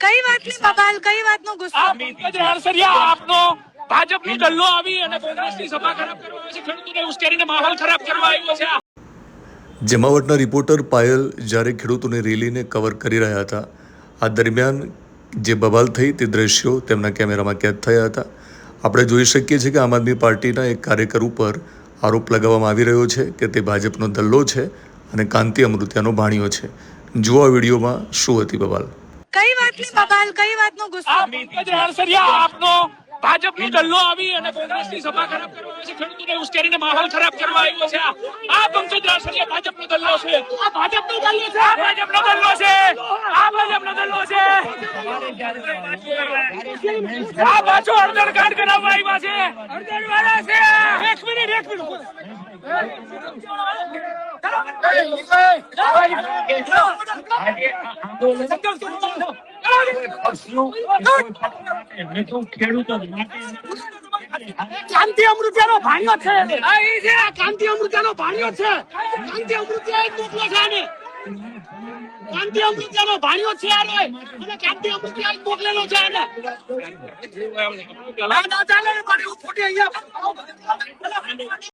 કઈ વાતની બબાલ, કઈ વાતનો ગુસ્સો? આપનો ભાજપનો દલ્લો આવી અને કોંગ્રેસની સભા ખરાબ કરવા આવે છે, ખેડૂતોને ઉશ્કેરીને માહોલ ખરાબ કરવા આવ્યો છે। જમાવટના રિપોર્ટર પાયલ જ્યારે ખેડૂતોની રેલીને કવર કરી રહ્યા હતા, આ દરમિયાન જે બબાલ થઈ તે દ્રશ્યો તેમના કેમેરામાં કેદ થયા હતા। આપણે જોઈ શકીએ છીએ કે આમ આદમી પાર્ટીના એક કાર્યકર ઉપર આરોપ લગાવવામાં આવી રહ્યો છે કે તે ભાજપનો દલ્લો છે અને કાંતિ અમૃતિયાનો ભાણિયો છે। જુઓ આ વિડીયોમાં શું હતી બબાલ। કઈ વાતની બબાલ, કઈ વાતનો ગુસ્સો? આપનો ભાજપનો દલ્લો આવી અને કોંગ્રેસની સભા ખરાબ કરવા આવે છે, ખેડૂતોને ઉશ્કેરીને માહોલ ખરાબ કરવા આવ્યો છે। આ પંકજ રાસરિયા ભાજપનો દલ્લો છે, આ ભાજપનો દલ્લો છે, આ ભાજપનો દલ્લો છે, આ ભાજપનો દલ્લો છે। આ પાછો અડધર કાઢ કરાવવા આવ્યા છે, અડધર વાળા છે। એક મિનિટ કાંતિ અમૃતિયાનો ભાણિયો છે, કાંતિ અમૃતિયાનો ભાણિયો છે, કાંતિ અમૃતિયા એક મોકલો છે આને, કાંતિ અમૃતિયાનો ભાણિયો છે આને, અને કાંતિ અમૃતિયા એક મોકલેલો છે આને। ના ચાલે, મારી ફોટી અહીંયા